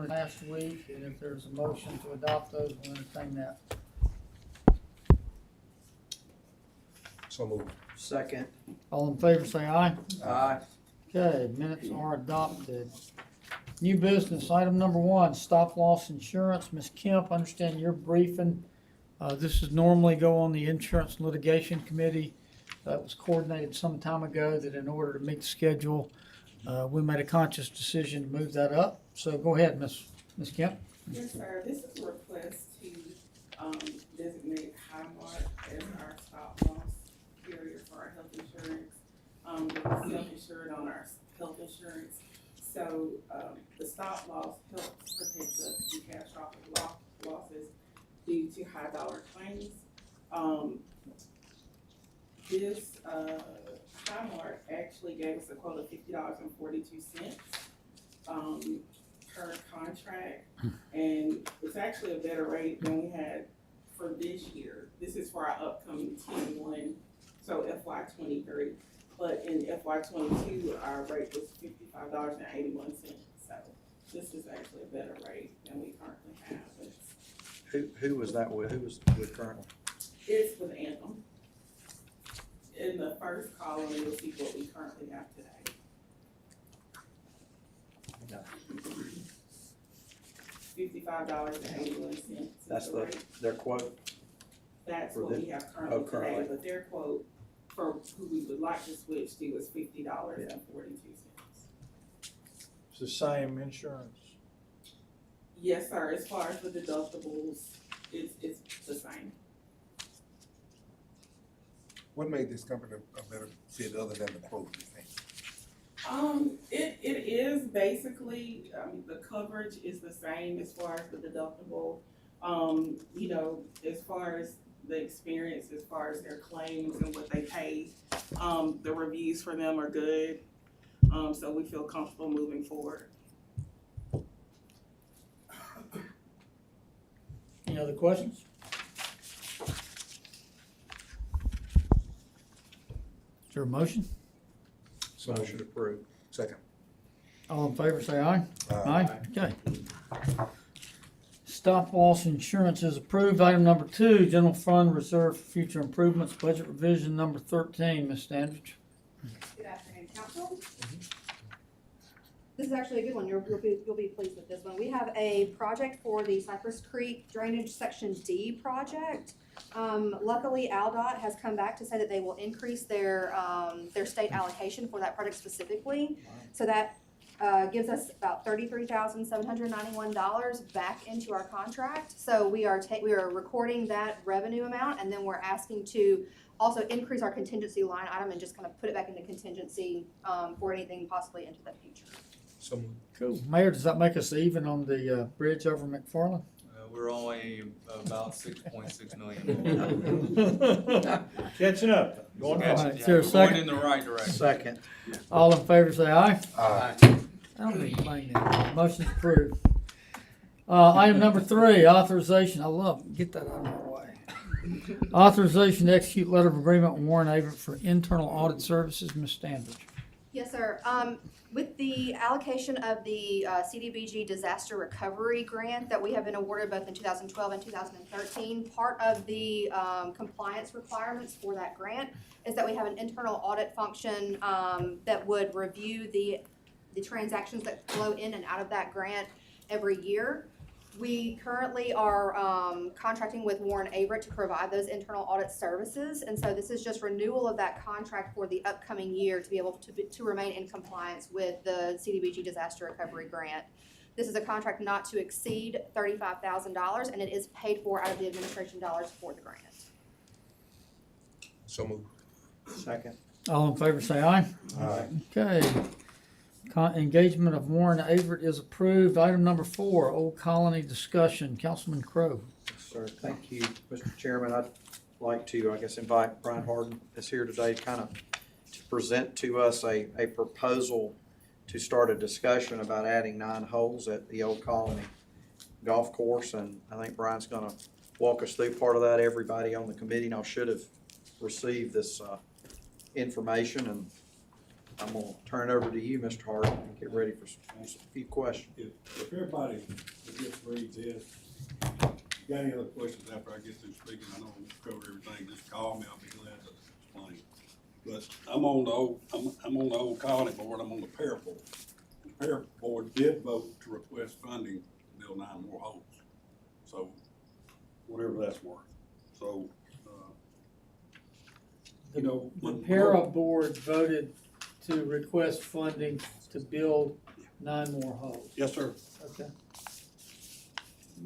last week, and if there's a motion to adopt those, we'll entertain that. So moved. Second. All in favor, say aye. Aye. Okay, minutes are adopted. New business, item number 1, stop loss insurance. Ms. Kemp, understand your briefing. This is normally go on the Insurance and Litigation Committee. That was coordinated some time ago that in order to meet the schedule, we made a conscious decision to move that up. So go ahead, Ms. Kemp. Yes, sir. This is a request to designate Highmark as our stop loss carrier for our health insurance. We're self-insured on our health insurance. So the stop loss helps protect us from catastrophic losses due to high dollar claims. This Highmark actually gave us a quote of $50.42 per contract, and it's actually a better rate than we had for this year. This is for our upcoming 10-1, so FY23. But in FY22, our rate was $55.81. So this is actually a better rate than we currently have. Who was that with? Who was with currently? It's with Anthem. In the first column, you'll see what we currently have today. $55.81. That's their quote? That's what we have currently today, but their quote for who we would like to switch to is $50.42. It's the same insurance. Yes, sir, as far as the deductibles, it's the same. What made this company a better fit other than the quote, you think? It is basically, the coverage is the same as far as the deductible. You know, as far as the experience, as far as their claims and what they pay, the reviews for them are good. So we feel comfortable moving forward. Any other questions? Is there a motion? So Motion approved. Second. All in favor, say aye. Aye. Okay. Stop loss insurance is approved. Item number 2, general fund reserve for future improvements, budget revision number 13. Ms. Standridge. Good afternoon, council. This is actually a good one. You'll be pleased with this one. We have a project for the Cypress Creek Drainage Section D project. Luckily, ALDOT has come back to say that they will increase their state allocation for that project specifically. So that gives us about $33,791 back into our contract. So we are recording that revenue amount, and then we're asking to also increase our contingency line item and just kind of put it back into contingency for anything possibly into the future. So moved. Cool. Mayor, does that make us even on the bridge over McFarland? We're only about 6.6 million. Catching up. Going All on. right, is there a We're second? going in the right direction. Second. All in favor, say aye. Aye. I don't need to blame that. Motion's approved. Item number 3, authorization. I love it. Get that out of my way. Authorization to execute letter of agreement with Warren Averett for internal audit services. Ms. Standridge. Yes, sir. With the allocation of the Cdbg disaster recovery grant that we have been awarded both in 2012 and 2013, part of the compliance requirements for that grant is that we have an internal audit function that would review the transactions that flow in and out of that grant every year. We currently are contracting with Warren Averett to provide those internal audit services, and so this is just renewal of that contract for the upcoming year to be able to remain in compliance with the Cdbg disaster recovery grant. This is a contract not to exceed $35,000, and it is paid for out of the administration dollars for the grant. So moved. Second. All in favor, say aye. Aye. Okay. Engagement of Warren Averett is approved. Item number 4, Old Colony discussion. Councilman Crowe. Yes, sir. Thank you, Mr. Chairman. I'd like to, invite Brian Harden is here today to present to us a proposal to start a discussion about adding 9 holes at the Old Colony golf course. And I think Brian's going to walk us through part of that. Everybody on the committee now should have received this information, and I'm gonna turn it over to you, Mr. Hart, and get ready for a few questions. If everybody just reads this, you got any other questions after I get through speaking, I know I'm gonna cover everything, just call me, I'll be glad to explain. But I'm on the old colony board, I'm on the pair board. The pair board did vote to request funding to build 9 more holes. So, whatever that's worth. So, you know. The para board voted to request funding to build 9 more holes. Yes, sir. Okay.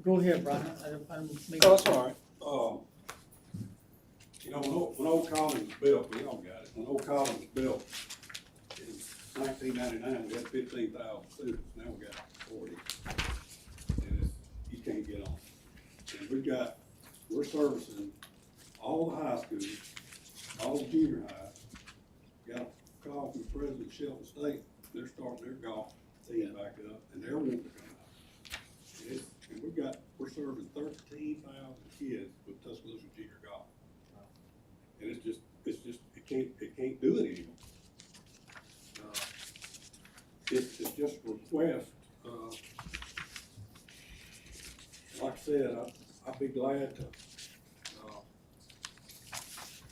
Go ahead, Brian. I'm making. Oh, that's all right. You know, when Old Colony was built, we all got it, when Old Colony was built in 1999, we had 15,000 students, now we got 40. And you can't get on. And we're servicing all the high schools, all the junior highs. Got a call from the president of Shelton State, they're starting their golf team back up, and they're wanting to come out. And we're serving 13,000 kids with Tuscaloosa junior golf. And it can't do it anymore. It's just request, like I said, I'd be glad to,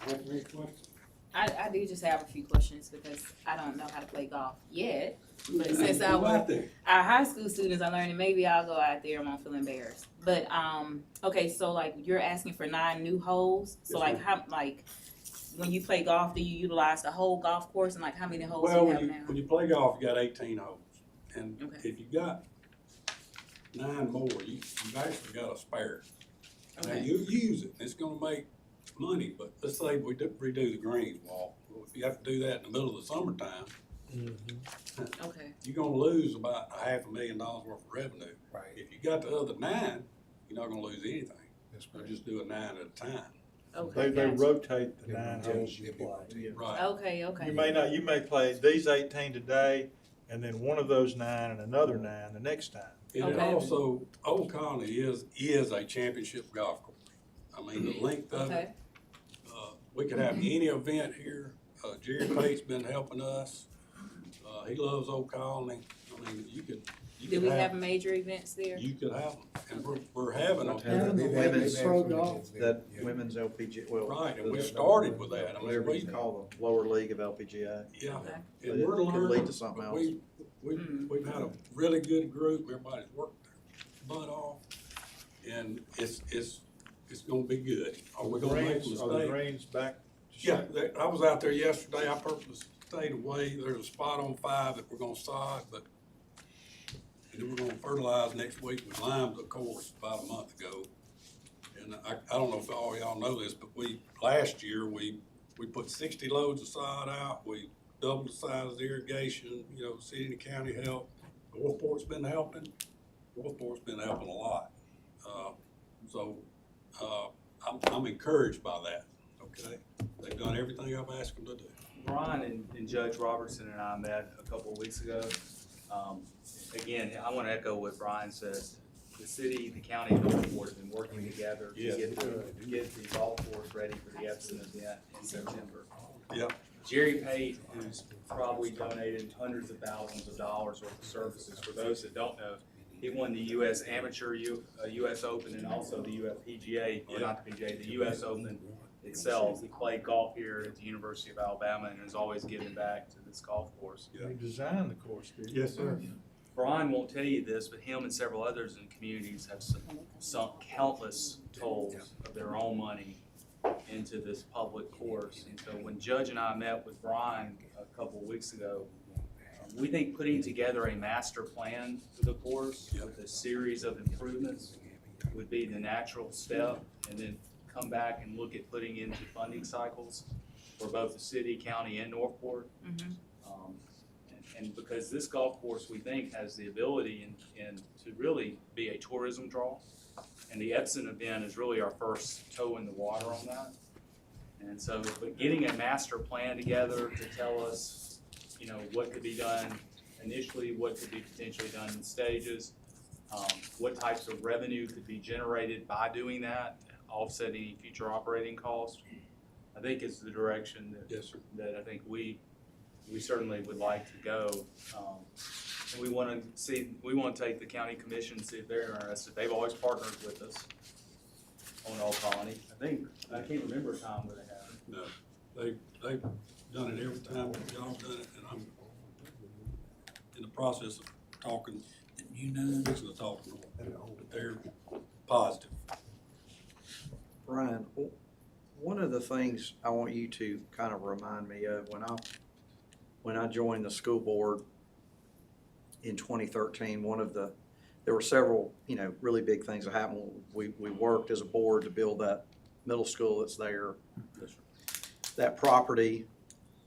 answer any questions. I do just have a few questions because I don't know how to play golf yet. But since Go out there. our high school students are learning, maybe I'll go out there and won't feel embarrassed. But okay, so like you're asking for 9 new holes. So Yes, like ma'am. how when you play golf, do you utilize the whole golf course and like how many holes Well, do you have when now? you play golf, you got 18 holes. And Okay. if you got 9 more, you've actually got a spare. Now, Okay. you use it, and it's gonna make money, but let's say we redo the greens wall. Well, if you have to do that in the middle of the summertime, Okay. you're gonna lose about $500,000 worth of revenue. Right. If you got the other 9, you're not gonna lose anything. That's You right. just do a 9 at a time. Okay. They gotcha. rotate the Yeah, 9 yeah, holes you yeah, play. Right. Okay. Okay. You may play these 18 today, and then one of those 9 and another 9 the next time. And it Okay. also, Old Colony is a championship golf course. I mean, the length of it, Okay. we could have any event here. Jerry Pate's been helping us. He loves Old Colony. I mean, you could Do we have major events there? You could have them, and we're having them. Having the Women's pro golf. That women's LPGA, well. Right, and we started with that. I mean, Whatever you call the lower league of LPGA. Yeah, Okay. But and it we're could lead learning, to something but else. we've had a really good group. Everybody's worked their butt off, and it's gonna be good. Are we gonna make a Are the mistake? greens back? to Yeah, shape? I was out there yesterday. I purposely stayed away. There's a spot on 5 that we're gonna sod, but and then we're gonna fertilize next week. We limed the course about a month ago. And I don't know if all y'all know this, but last year, we put 60 loads of sod out. We doubled the size of the irrigation, city and the county helped. Gulfport's been helping. Gulfport's been helping a lot. I'm encouraged by that, okay? They've done everything I've asked them to do. Brian and Judge Robertson and I met a couple of weeks ago. Again, I want to echo what Brian says. The city, the county, and Gulfport have been working together to Yes. get the golf course ready for the Epson event in September. Yep. Jerry Pate, who's probably donated hundreds of thousands of dollars worth of services. For those that don't know, he won the U.S. Amateur U.S. Open and also the UFPGA, or not the PGA, the U.S. Open itself. He played golf here at the University of Alabama and has always given back to this golf course. You designed the course, did you? Yes, sir. Brian won't tell you this, but him and several others in communities have sunk countless tolls of their own money into this public course. And so when Judge and I met with Brian a couple of weeks ago, we think putting together a master plan for the course with a series of improvements would be the natural step, and then come back and look at putting into funding cycles for both the city, county, and Northport. And because this golf course, we think, has the ability and to really be a tourism draw. And the Epson event is really our first toe in the water on that. And so, but getting a master plan together to tell us, what could be done initially, what could be potentially done in stages, what types of revenue could be generated by doing that, offset any future operating costs, I think is the direction that, Yes, sir. that I think we we certainly would like to go. And we wanna take the county commission and see if they're interested. They've always partnered with us on Old Colony. I can't remember a time where they haven't. No, they've done it every time y'all done it, and I'm in the process of talking, fixing to talk to them. They're positive. Brian, one of the things I want you to kind of remind me of, when I joined the school board in 2013, there were several, really big things that happened. We worked as a board to build that middle school that's there. That property,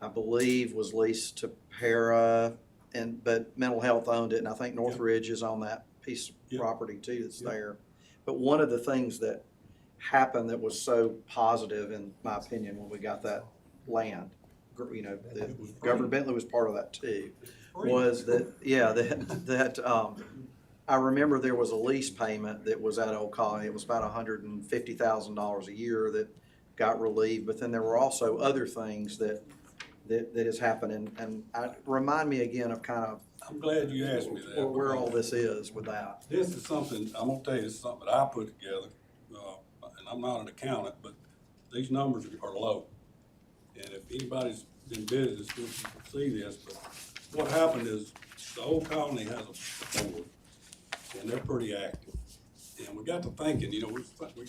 I believe, was leased to Para, but Mental Health owned it, and I think Northridge is on that piece of Yep. property too that's Yep. there. But one of the things that happened that was so positive, in my opinion, when we got that land, Governor Bentley was part of that too, was that, I remember there was a lease payment that was at Old Colony. It was about $150,000 a year that got relieved, but then there were also other things that has happened, and remind me again of kind of I'm glad you asked me that. where all this is with that. This is something, I'm gonna tell you, this is something that I put together, and I'm not an accountant, but these numbers are low. And if anybody's in business, you can see this, but what happened is, the Old Colony has a board, and they're pretty active. And we got to thinking, we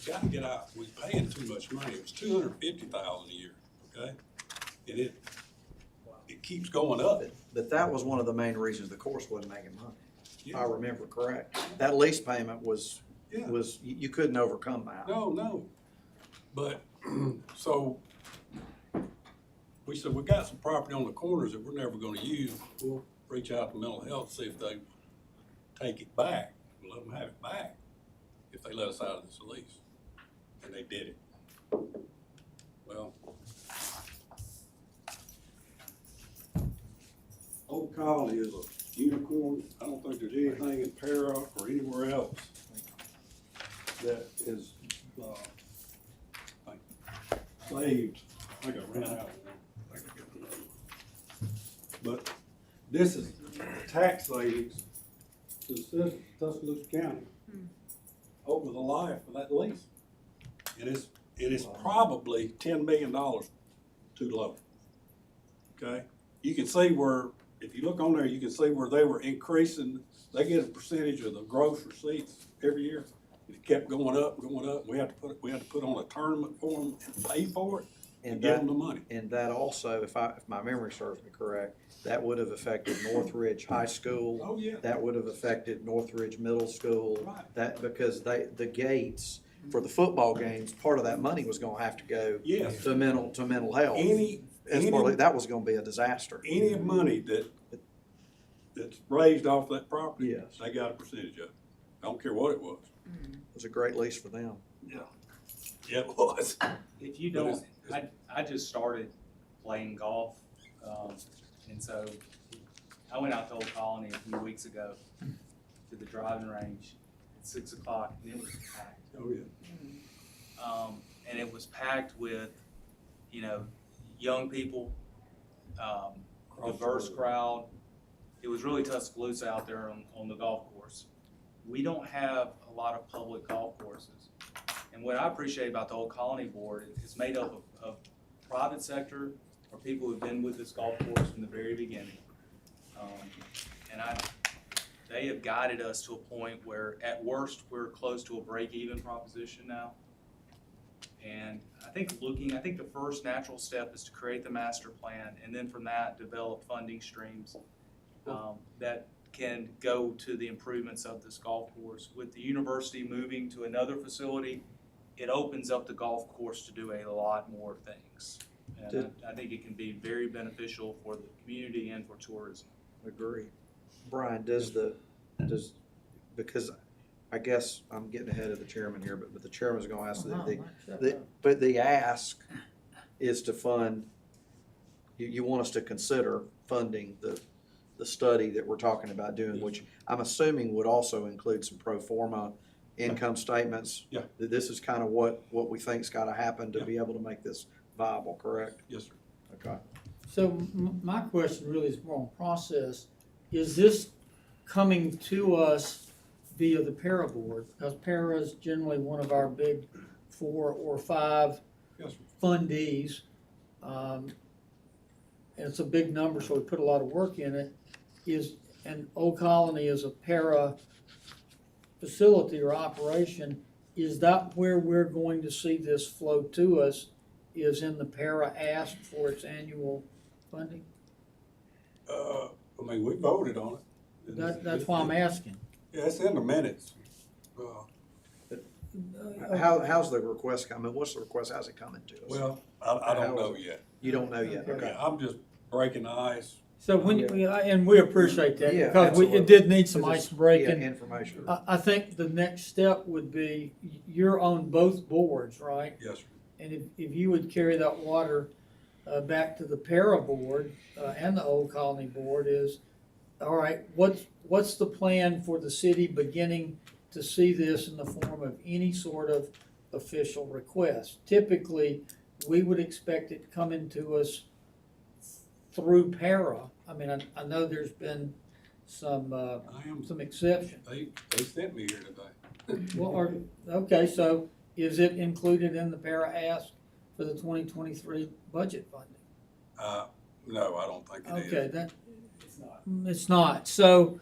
got to get out, we're paying too much money. It was $250,000 a year, okay? And it keeps going up. But that was one of the main reasons the course wasn't making money, if I Yeah. remember correct. That lease payment was, Yeah. you couldn't overcome that. No. But, so, we said, we got some property on the corners that we're never gonna use. We'll reach out to mental health, see if they take it back. We'll let them have it back if they let us out of this lease. And they did it. Well, Old Colony is a unicorn. I don't think there's anything in Para or anywhere else that is, like, saved. I think I ran out. But this is tax savings to the citizens of Tuscaloosa County over the life of that lease. And it's probably $10 million too low. Okay? You can see where, if you look on there, you can see where they were increasing, they get a percentage of the gross receipts every year. It kept going up. We had to put on a tournament for them and pay for it and give them the money. And that also, if my memory serves me correct, that would have affected Northridge High School. Oh, yeah. That would have affected Northridge Middle School. Right. That, because the gates for the football games, part of that money was gonna have to go Yes. to mental health. That was gonna be a disaster. Any money that's raised off that property, Yes. they got a percentage of it. I don't care what it was. It was a great lease for them. Yeah. Yeah, it was. If you But don't, I just started playing golf, and so I went out to Old Colony a few weeks ago to the driving range at 6 o'clock, and it was packed. Oh, yeah. And it was packed with, young people, diverse crowd. It was really Tuscaloosa out there on the golf course. We don't have a lot of public golf courses. And what I appreciate about the Old Colony Board is it's made up of private sector or people who've been with this golf course from the very beginning. They have guided us to a point where at worst, we're close to a break-even proposition now. And I think the first natural step is to create the master plan, and then from that, develop funding streams that can go to the improvements of this golf course. With the university moving to another facility, it opens up the golf course to do a lot more things. And I think it can be very beneficial for the community and for tourism. Agree. Brian, because I guess I'm getting ahead of the chairman here, but the chairman's gonna ask, but the ask is to fund, you want us to consider funding the study that we're talking about doing, which I'm assuming would also include some pro forma income statements. Yeah. This is kind of what we think's gotta happen to be able to make this viable, correct? Yes, sir. Okay. So my question really is more on process. Is this coming to us via the para board? Because para is generally one of our big 4 or 5 Yes, sir. fundees. And it's a big number, so we put a lot of work in it. And Old Colony is a para facility or operation. Is that where we're going to see this flow to us, is in the para ask for its annual funding? I mean, we voted on it. That's why I'm asking. Yeah, it's in the minutes. How's the request coming? What's the request? How's it coming to us? Well, I don't know yet. You don't know yet, Okay. okay. I'm just breaking the ice. So and we appreciate that, Yeah, because it absolutely. did need some Because ice it's- breaking. Yeah, information. I think the next step would be, you're on both boards, right? Yes, sir. And if you would carry that water back to the para board and the Old Colony board, is, all right, what's the plan for the city beginning to see this in the form of any sort of official request? Typically, we would expect it coming to us through para. I mean, I know there's been some exceptions. They sent me here today. Well, okay, so is it included in the para ask for the 2023 budget funding? No, I don't think it is. Okay, it's not. So,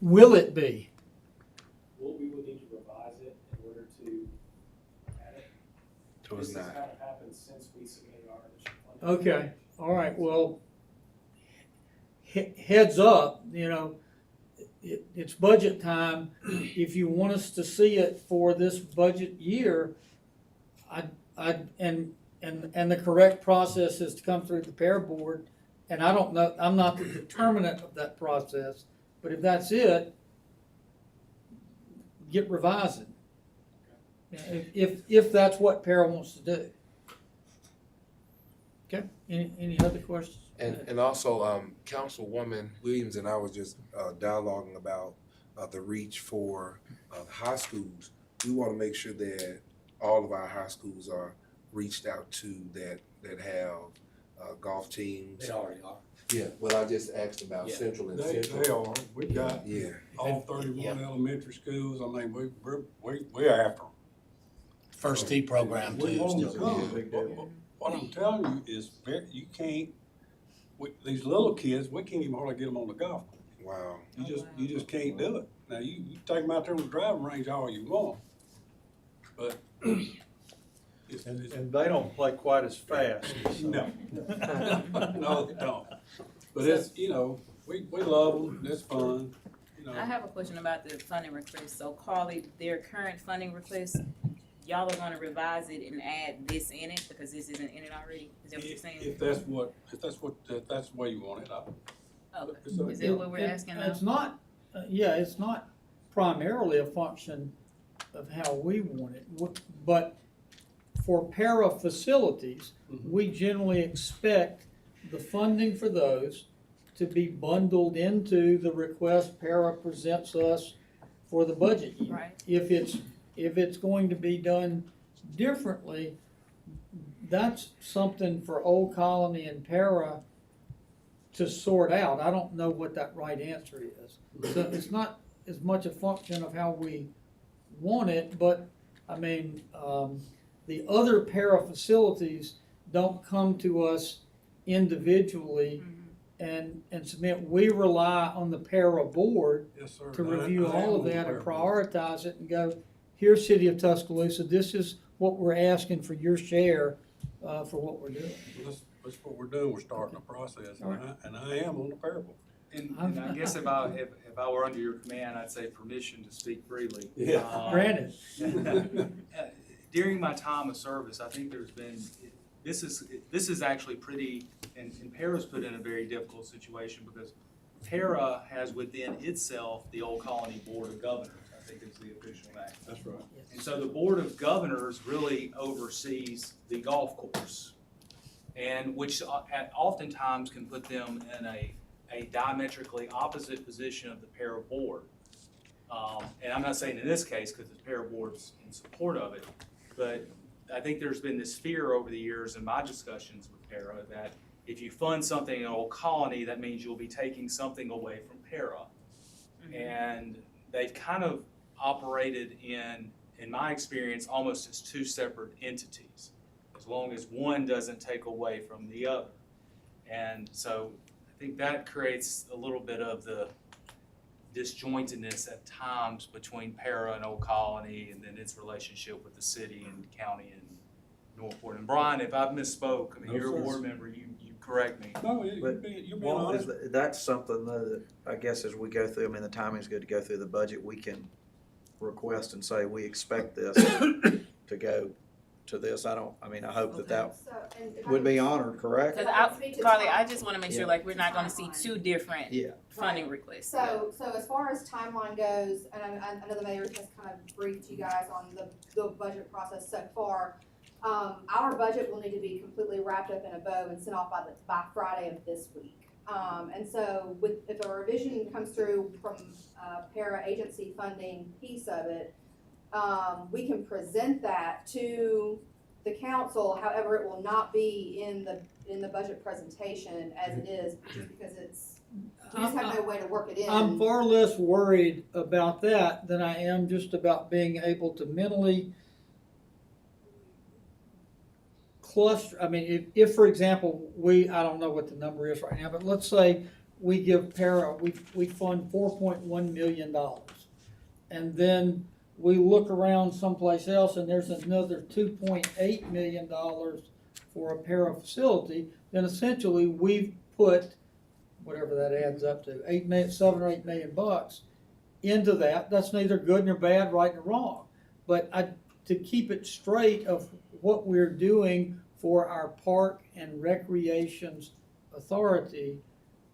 will it be? Well, we would need to revise it in order to add it. This has happened since we submitted our initial funding. Okay, all right, well, heads up, it's budget time. If you want us to see it for this budget year, and the correct process is to come through the para board, and I don't know, I'm not the determinant of that process, but if that's it, get revising. If that's what para wants to do. Okay, any other questions? And also, Councilwoman Williams and I was just dialoguing about the reach for high schools. We want to make sure that all of our high schools are reached out to that have golf teams. They already are. Yeah, well, I just asked about Yeah. Central and They Central. are. We got Yeah, all 31 elementary schools. I mean, we're after them. First Tee program We too. want them to still. come. Big deal. What I'm telling you is, you can't, these little kids, we can't even hardly get them on the golf course. wow. You just can't do it. Now, you take them out there on the driving range all you want, but it's, And they don't play quite as fast. so. no. No, they don't. But it's, we love them, it's fun, I have a question about the funding request. So Carly, their current funding request, y'all are gonna revise it and add this in it because this isn't in it already? Is that what you're saying? If that's the way you want it, Okay. it's okay. Is that what we're asking now? It's not, it's not primarily a function of how we want it, but for para facilities, we generally expect the funding for those to be bundled into the request para presents us for the budget year. Right. If it's going to be done differently, that's something for Old Colony and para to sort out. I don't know what that right answer is. So it's not as much a function of how we want it, but, I mean, the other para facilities don't come to us individually and submit. We rely on the para board Yes, sir. to I review am all of on the that and fair. prioritize it and go, here, City of Tuscaloosa, this is what we're asking for your share for what we're doing. That's what we're doing, we're starting a process, and I am on the parable. And I guess if I were under your command, I'd say permission to speak freely. Yeah. Granted. During my time of service, I think there's been, this is actually pretty, and Para's put in a very difficult situation because Para has within itself the Old Colony Board of Governors, I think is the official name. That's right. And so the Board of Governors really oversees the golf course, and which oftentimes can put them in a diametrically opposite position of the Para Board. And I'm not saying in this case, because the Para Board's in support of it, but I think there's been this fear over the years in my discussions with para, that if you fund something in Old Colony, that means you'll be taking something away from para. And they've kind of operated in my experience, almost as two separate entities, as long as one doesn't take away from the other. And so I think that creates a little bit of the disjointedness at times between para and Old Colony, and then its relationship with the city and county and Northport. And Brian, if I've misspoke, I mean, No, you're a sir. board member, you correct me. No, But you're being Well, honest. that's something though that I guess as we go through, I mean, the timing's good to go through the budget, we can request and say, we expect this to go to this. I hope that So, and if I would could- be honored, correct? Cause I can speak to Carly, I timeline. just wanna make sure Yeah. like we're not gonna see two different Yeah, funding requests. So as far as timeline goes, and I know the mayor has kind of briefed you guys on the budget process so far. Our budget will need to be completely wrapped up in a bow and sent off by Friday of this week. And so if a revision comes through from, para agency funding piece of it, we can present that to the council, however, it will not be in the budget presentation as it is, just because we just have no way to work it in. I'm far less worried about that than I am just about being able to mentally cluster. I mean, if for example, I don't know what the number is right now, but let's say we give para, we fund $4.1 million. And then we look around someplace else and there's another $2.8 million for a para facility, then essentially we've put whatever that adds up to, $7 or $8 million into that. That's neither good nor bad, right nor wrong. But to keep it straight of what we're doing for our park and recreations authority,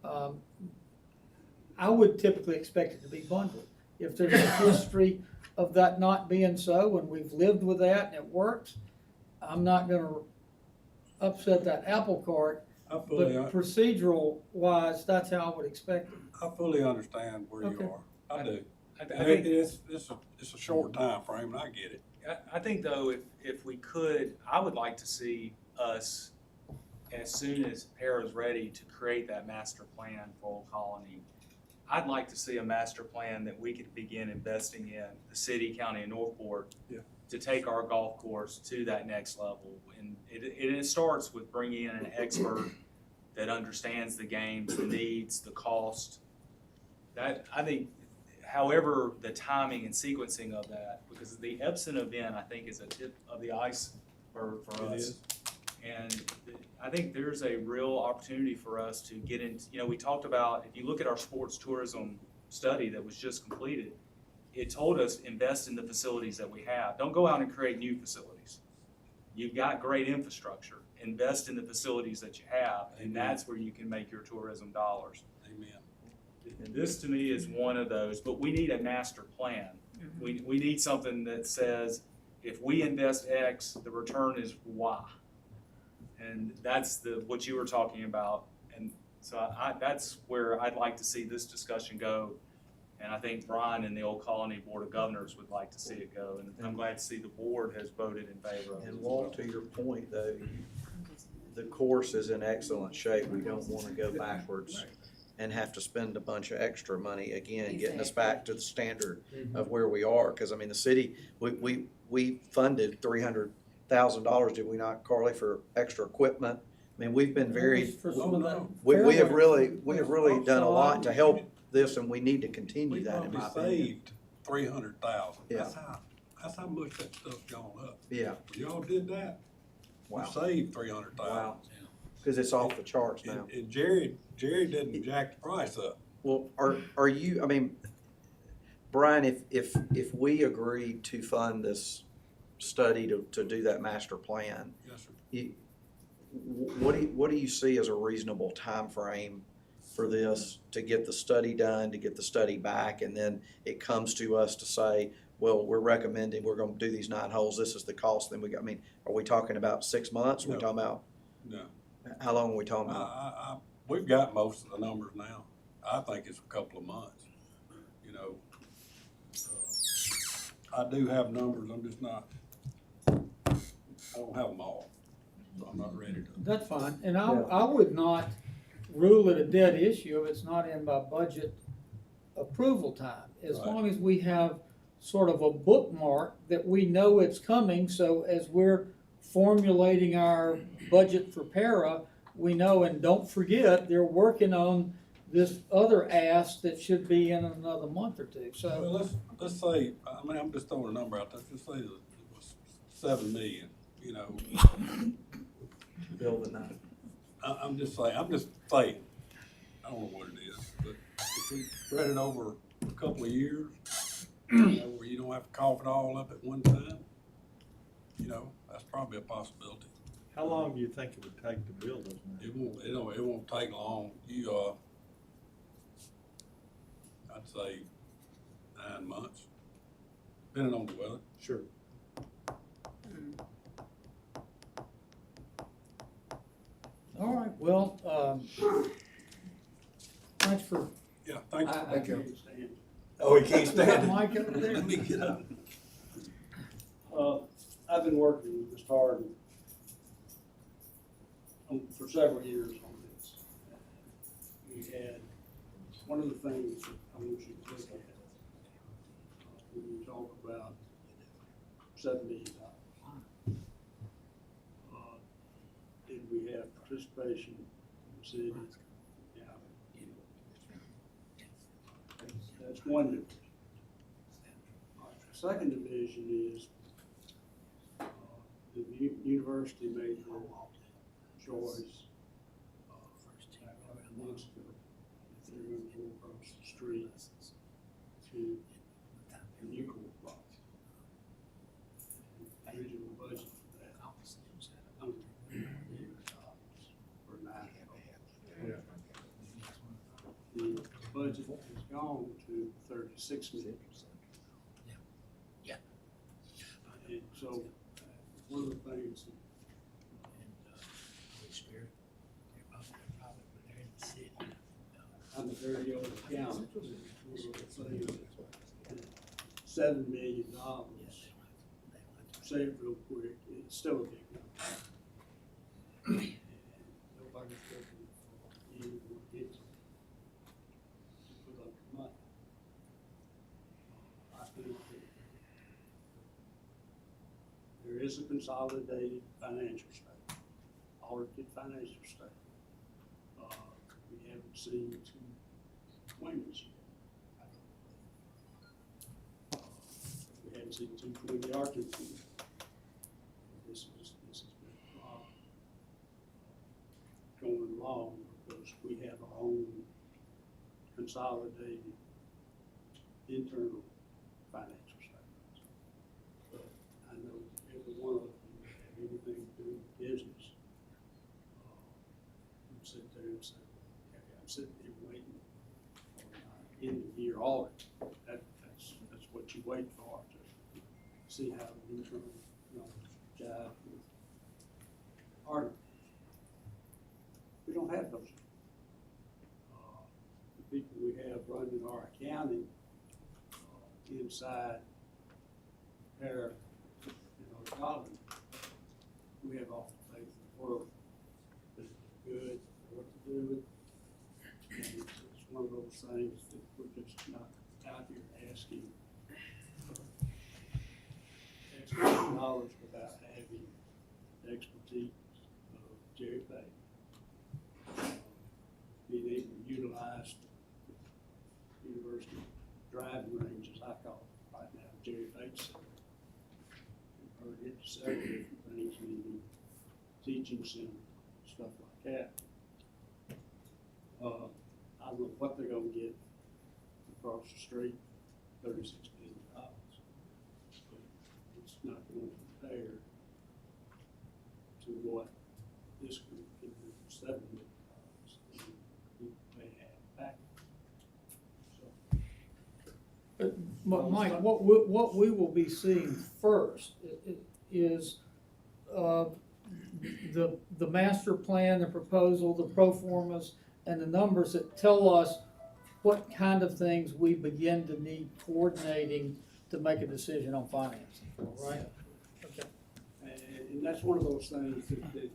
I would typically expect it to be bundled. If there's a history of that not being so, and we've lived with that and it works, I'm not gonna upset that apple cart. I But fully, procedural wise, that's how I would expect it. I fully understand where you Okay. are. I do. I And think, it's a short time frame, and I get it. I think though, if we could, I would like to see us, as soon as para's ready to create that master plan for Old Colony, I'd like to see a master plan that we could begin investing in, the city, county, and Northport, Yeah. to take our golf course to that next level. And it starts with bringing in an expert that understands the games, the needs, the cost. That, I think, however, the timing and sequencing of that, because the Epson event, I think, is a tip of the iceberg for It us. is. And I think there's a real opportunity for us to get into, we talked about, if you look at our sports tourism study that was just completed, it told us invest in the facilities that we have. Don't go out and create new facilities. You've got great infrastructure. Invest in the facilities that you have, and Amen. that's where you can make your tourism dollars. Amen. And this to me is one of those, but we need a master plan. We need something that says, if we invest X, the return is Y. And that's what you were talking about. And so that's where I'd like to see this discussion go. And I think Brian and the Old Colony Board of Governors would like to see it go. And I'm glad to see the board has voted in favor of it. And as well. Walt, to your point though, the course is in excellent shape. We don't wanna go backwards and have to spend a bunch of extra money again, getting us back to the standard of where we are. Cause I mean, the city, we funded $300,000, did we not, Carly, for extra equipment? I mean, we've been very, For some of that we have fairway. really done a lot to help this, and we need to continue We that, in my probably opinion. saved 300,000. Yeah. That's how much that stuff's gone up. Yeah, Y'all did that. We wow, saved 300,000. wow. Cause it's off the charts now. And Jerry didn't jack the price up. Well, are you, I mean, Brian, if we agree to fund this study to do that master plan, Yes, sir. what do you see as a reasonable time frame for this, to get the study done, to get the study back, and then it comes to us to say, well, we're recommending, we're gonna do these 9 holes, this is the cost, then are we talking about 6 months? Are we No. talking about, No. how long are we talking about? We've got most of the numbers now. I think it's a couple of months, you know. I do have numbers, I'm just not, I don't have them all. so I'm not ready to. That's fine, and Yeah. I would not rule it a dead issue if it's not in by budget approval time. As Right. long as we have sort of a bookmark that we know it's coming, so as we're formulating our budget for para, we know, and don't forget, they're working on this other ask that should be in another month or two, so. Well, let's say, I mean, I'm just throwing a number out there, just say it was 7 million, you know. Build a nine. I'm just saying, I don't know what it is, but if we spread it over a couple of years, you know, where you don't have to cough it all up at one time, you know, that's probably a possibility. How long do you think it would take to build those nine? It won't take long. I'd say 9 months, depending on the weather. Sure. All right, well, thanks for, Yeah, thank you. Thank you. Can't stand it. Oh, he can't Mike over there. Let me get up. I've been working with Mr. Harden for several years on this. We had, one of the things that I want you to look at, when you talk about $7 million. Did we have participation in the city? Yeah. That's one division. The second division is the university made their choice months ago. They're going to go across the street to the new court block. The original budget for that, for $9. The budget has gone to 36 million. And so, one of the things I'm a very old accountant, we were saying $7 million, say it real quick, it's still a big number. And nobody's looking for you to get to put up the money. I think that there is a consolidated financial statement, audited financial statement. We haven't seen two twenties yet. We haven't seen 220 or 220. This has been going along because we have our own consolidated internal financial statements. But I know every one of them have anything to do with business. You sit there and say, okay, I'm sitting here waiting for my end of year audit. That's what you wait for, to see how the internal, jive with audit. We don't have those. The people we have running our accounting inside our, college, we have all the faith in the world that it's good, what to do with. And it's one of those things that we're just not out here asking extra dollars without having the expertise of Jerry Payne. Being able to utilize the university driving range, as I call it right now, Jerry Bates. We've heard it several different things, meaning teaching center, stuff like that. I don't know what they're gonna get across the street, $36 million. But it's not going to compare to what this group can do for $7 million. And they have back. So, But Mike, what we will be seeing first is the master plan, the proposal, the pro formas, and the numbers that tell us what kind of things we begin to need coordinating to make a decision on financing, right? Okay. and And that's one of those things that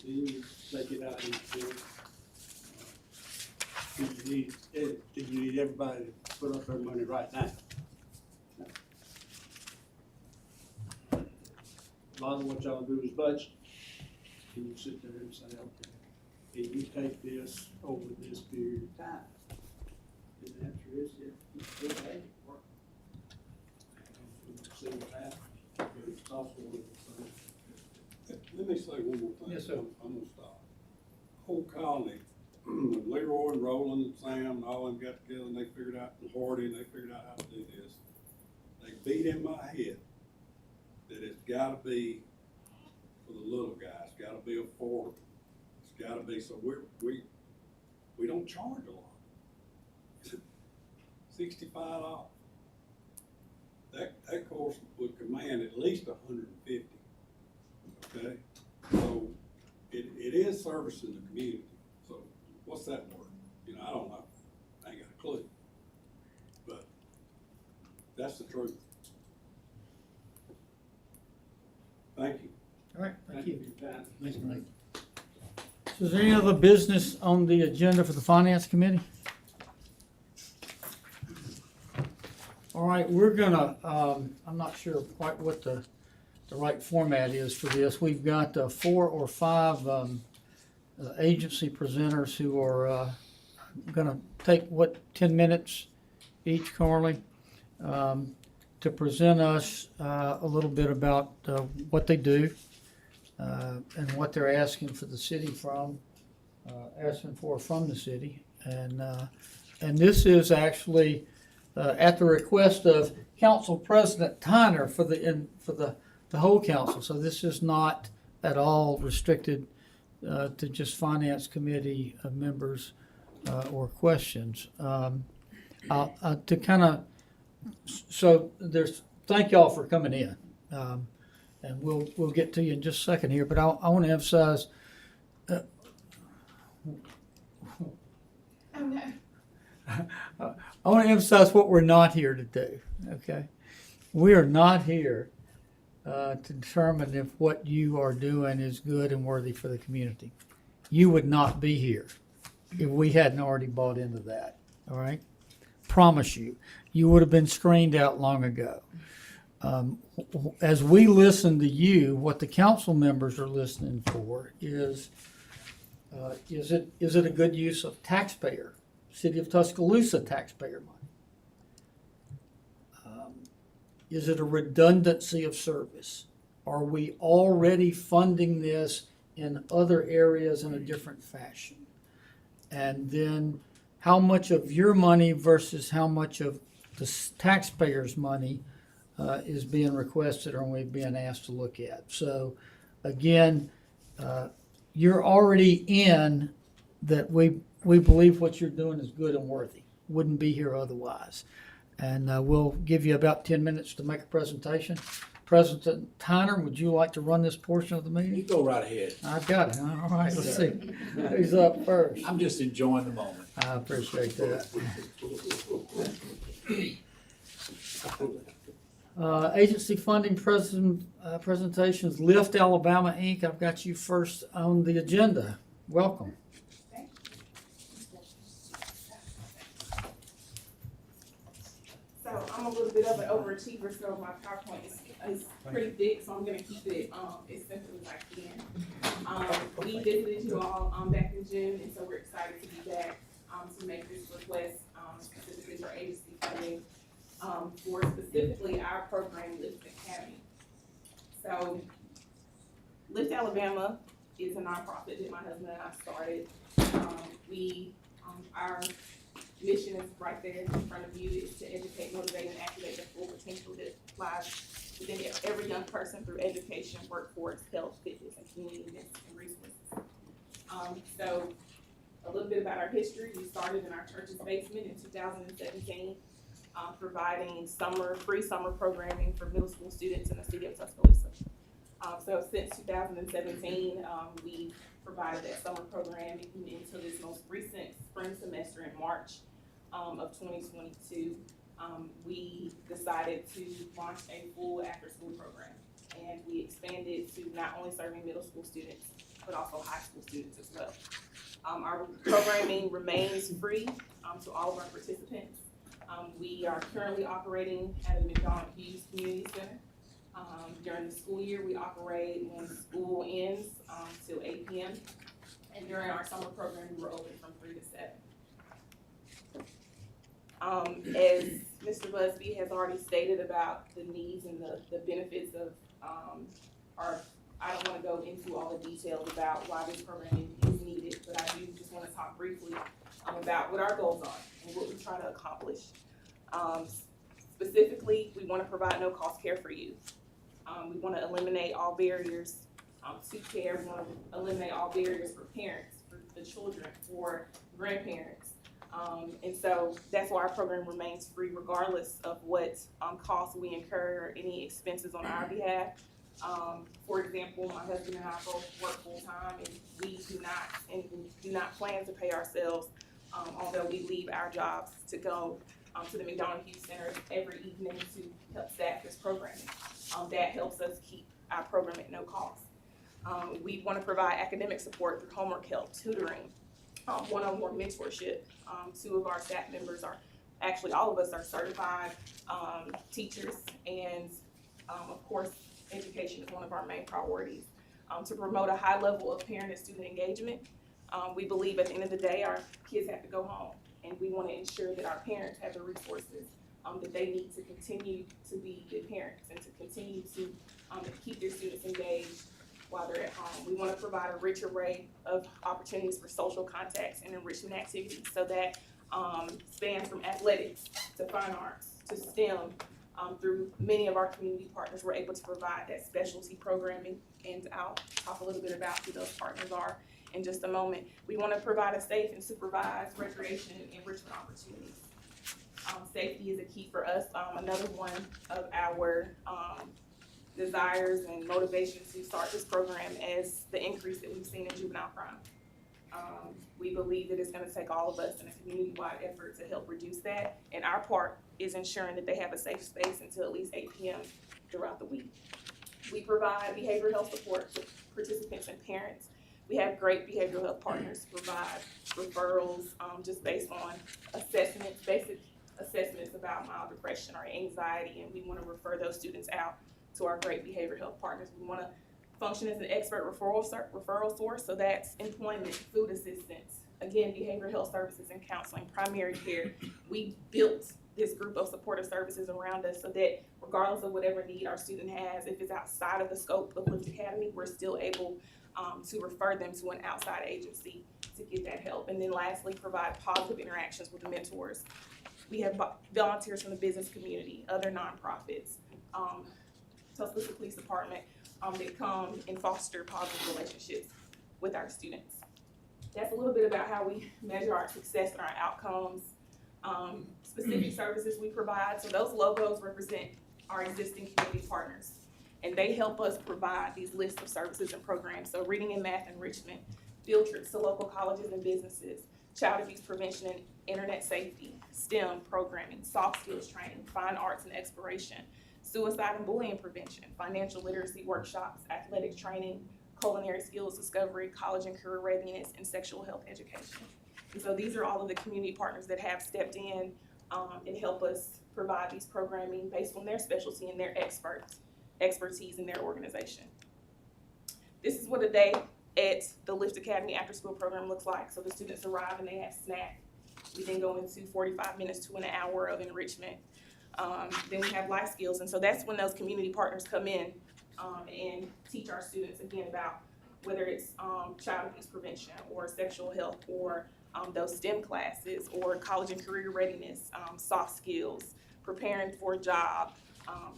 you take it out into. Do you need everybody to put up their money right now? A lot of what y'all do is budget. And you sit there and say, okay, can you take this over this period of time? And the answer is, yeah, it's good, hey, work. We'll see what happens, but it's possible that Let me say one more thing. Yes, sir. I'm gonna stop. Whole colony, when Leroy and Roland and Sam and all them got together and they figured out, and Hardy, and they figured out how to do this. They beat in my head that it's gotta be for the little guys, it's gotta be affordable. It's gotta be, so we don't charge a lot. $65. That course would command at least $150. Okay, so it is servicing the community. So what's that word? You know, I don't know. I ain't got a clue. But that's the truth. Thank you. All right, thank you. for your time. Thanks, Mike. So is there any other business on the agenda for the Finance Committee? All right, we're gonna, I'm not sure quite what the right format is for this. We've got 4 or 5 agency presenters who are gonna take, 10 minutes each, Carly, to present us a little bit about what they do and what they're asking for the city from the city. And this is actually at the request of Council President Tyner for the whole council. So this is not at all restricted to just Finance Committee members or questions. To kind of, so thank y'all for coming in. And we'll get to you in just a second here, but I want to emphasize I want to emphasize what we're not here to do, okay? We are not here to determine if what you are doing is good and worthy for the community. You would not be here if we hadn't already bought into that, all right? Promise you. You would have been screened out long ago. As we listen to you, what the council members are listening for is it a good use of taxpayer, City of Tuscaloosa taxpayer money? Is it a redundancy of service? Are we already funding this in other areas in a different fashion? And then how much of your money versus how much of the taxpayers' money is being requested or we being asked to look at? So again, you're already in that we believe what you're doing is good and worthy. Wouldn't be here otherwise. And we'll give you about 10 minutes to make a presentation. President Tyner, would you like to run this portion of the meeting? You go right ahead. I've got it. All right, let's see. Who's up first? I'm just enjoying the moment. I appreciate that. Agency funding presentations, Lift Alabama, Inc. I've got you first on the agenda. Welcome. So I'm a little bit of an overachiever, so my PowerPoint is pretty thick, so I'm gonna keep it as simple as I can. We visited you all back in June, and so we're excited to be back to make this request specifically for agency funding for specifically our program, Lift Academy. So Lift Alabama is a nonprofit that my husband and I started. Our mission is right there in front of you, is to educate, motivate, and activate the full potential that lies within every young person through education, workforce, health, fitness, and community events and resources. So a little bit about our history. We started in our church's basement in 2017, providing free summer programming for middle school students in the city of Tuscaloosa. So since 2017, we provided that summer program until this most recent spring semester in March of 2022. We decided to launch a full after-school program. and we expanded to not only serving middle school students, but also high school students as well. Our programming remains free to all of our participants. We are currently operating at the McDonald Hughes Community Center. During the school year, we operate when school ends till 8 p.m. And during our summer program, we were open from 3 to 7. As Mr. Busby has already stated about the needs and the benefits of I don't wanna go into all the details about why this programming is needed, but I do just wanna talk briefly about what our goals are and what we try to accomplish. Specifically, we wanna provide no-cost care for youth. We wanna eliminate all barriers to care. We wanna eliminate all barriers for parents, for the children, for grandparents. And so that's why our program remains free regardless of what costs we incur or any expenses on our behalf. For example, my husband and I both work full-time, and we do not plan to pay ourselves, although we leave our jobs to go to the McDonald Hughes Center every evening to help staff this programming. That helps us keep our program at no cost. We want to provide academic support through homework help, tutoring, one-on-one mentorship. 2 of our staff members are, actually all of us are certified teachers, and of course, education is one of our main priorities. To promote a high level of parent and student engagement, we believe at the end of the day, our kids have to go home, and we want to ensure that our parents have the resources that they need to continue to be good parents and to continue to keep their students engaged while they're at home. We want to provide a rich array of opportunities for social contacts and enrichment activities, so that spans from athletics to fine arts to STEM. Through many of our community partners, we're able to provide that specialty programming, and I'll talk a little bit about who those partners are in just a moment. We want to provide a safe and supervised recreation and enrichment opportunities. Safety is a key for us. Another one of our desires and motivations to start this program is the increase that we've seen in juvenile crime. We believe that it's going to take all of us in a community-wide effort to help reduce that, and our part is ensuring that they have a safe space until at least 8 p.m. throughout the week. We provide behavioral health support to participants and parents. We have great behavioral health partners to provide referrals just based on assessments, basic assessments about mild depression or anxiety, and we want to refer those students out to our great behavioral health partners. We want to function as an expert referral source, so that's employment, food assistance, again, behavioral health services and counseling, primary care. We built this group of supportive services around us so that regardless of whatever need our student has, if it's outside of the scope of Lift Academy, we're still able to refer them to an outside agency to get that help. And then lastly, provide positive interactions with the mentors. We have volunteers from the business community, other nonprofits, Tuscaloosa Police Department, that come and foster positive relationships with our students. That's a little bit about how we measure our success and our outcomes. Specific services we provide, so those logos represent our existing community partners, and they help us provide these lists of services and programs. So reading and math enrichment, field trips to local colleges and businesses, child abuse prevention and internet safety, STEM programming, soft skills training, fine arts and exploration, suicide and bullying prevention, financial literacy workshops, athletic training, culinary skills discovery, college and career readiness, and sexual health education. And so these are all of the community partners that have stepped in and help us provide these programming based on their specialty and their expertise in their organization. This is what a day at the Lift Academy after school program looks like. So the students arrive and they have snack. We then go into 45 minutes to an hour of enrichment. Then we have life skills, and so that's when those community partners come in and teach our students again about whether it's child abuse prevention or sexual health or those STEM classes or college and career readiness, soft skills, preparing for a job,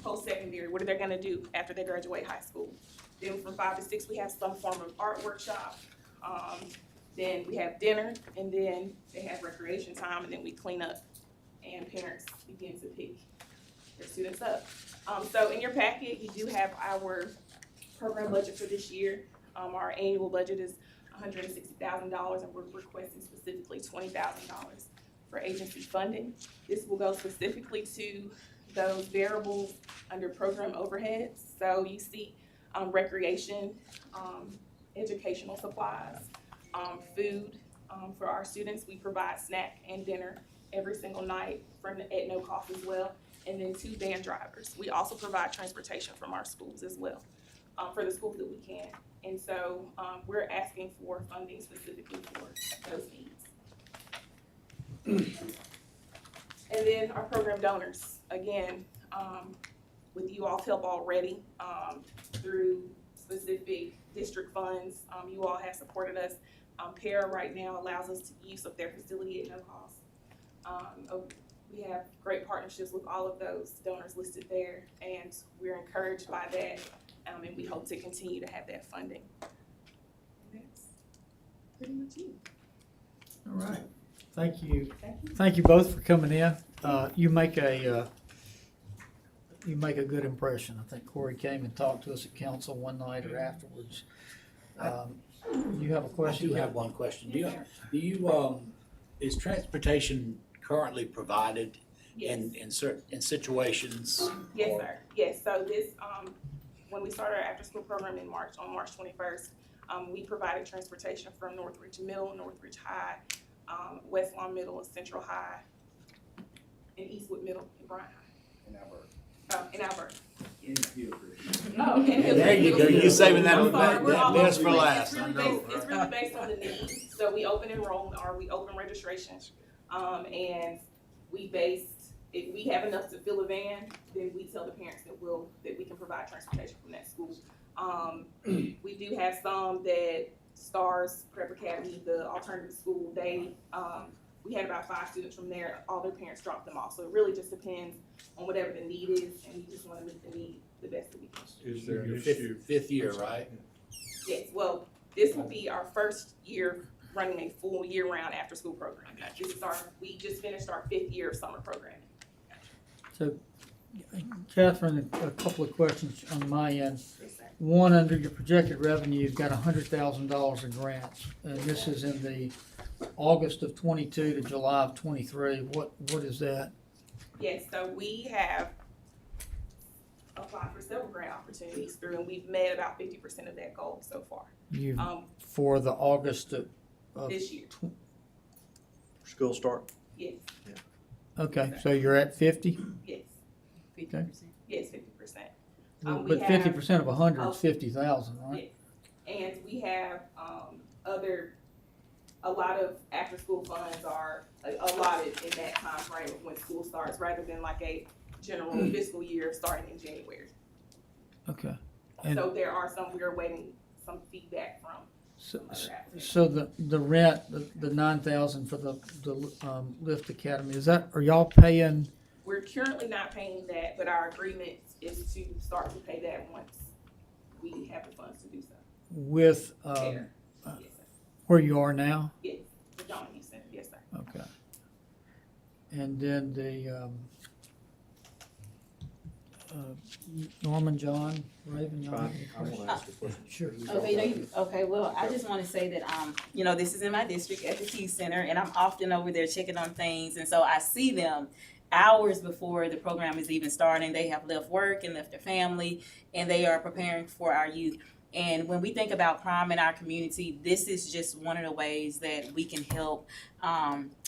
post-secondary, what are they gonna do after they graduate high school. Then from 5 to 6, we have some form of art workshop. Then we have dinner, and then they have recreation time, and then we clean up, and parents begin to pick their students up. So in your packet, you do have our program budget for this year. Our annual budget is $160,000, and we're requesting specifically $20,000 for agency funding. This will go specifically to those variables under program overheads. So you see, recreation, educational supplies, food, for our students. We provide snack and dinner every single night at no cost as well. And then 2 van drivers. We also provide transportation from our schools as well, for the schools that we can. And so, we're asking for funding specifically for those needs. And then our program donors, again, with you all's help already, through specific district funds, you all have supported us. Para right now allows us to use of their facility at no cost. We have great partnerships with all of those donors listed there, and we're encouraged by that, and we hope to continue to have that funding. And that's pretty much it. All right, thank you. Thank you. Thank you both for coming in. You make a good impression. I think Corey came and talked to us at council one night or afterwards. You have a I question? do have one question. Do you, is transportation currently provided Yes. in certain situations? Yes, or- sir. Yes, so this, when we started our after-school program in March, on March 21st, we provided transportation from Northridge Middle, Northridge High, West Lawn Middle, and Central High, and Eastwood Middle, and Bryant High. In Alberta. In Alberta. In Hillcrest. Oh, and Hillcrest. There you go. You're saving that I'm sorry, we're all best over for the place. last. I know. It's really based on the need. So we open enrollment, or we open registration, and we if we have enough to fill a van, then we tell the parents that we can provide transportation from that school. We do have some that Stars Prep Academy, the alternative school, we had about 5 students from there, all their parents dropped them off. So it really just depends on whatever the need is, and we just wanna meet the need the best that we can. Is there an Your issue? fifth year, right? Yes, well, this will be our first year running a full year-round after-school program. This is we just finished our 5th year of summer programming. So, Catherine, a couple of questions on my end. Yes, sir. One, under your projected revenue, you've got $100,000 in grants, and this is in the August of 22 to July of 23. What is that? Yes, so we have applied for several grant opportunities through, and we've met about 50% of that goal so far, You for the August of this year. School start. Yes, Okay, so you're at 50, yes, 50%. yes, 50%. but 50% of 100 is 50,000, right? And we have, a lot of after-school funds are allotted in that time frame of when school starts, rather than like a general fiscal year starting in January. Okay. And So there are some, we're waiting some feedback from so, other applicants. so the rent, the 9,000 for the Lift Academy, are y'all paying? We're currently not paying that, but our agreement is to start to pay that once we have the funds to do so. With There. Yes, sir. where you are now? Yes, the John Houston, yes, sir. Okay. And then the Norman John Raven, y'all have any I want questions? to ask a question. Sure. Okay, well, I just wanna say that, this is in my district at the Key Center, and I'm often over there checking on things, and so I see them hours before the program is even starting. They have left work and left their family, and they are preparing for our youth. And when we think about crime in our community, this is just one of the ways that we can help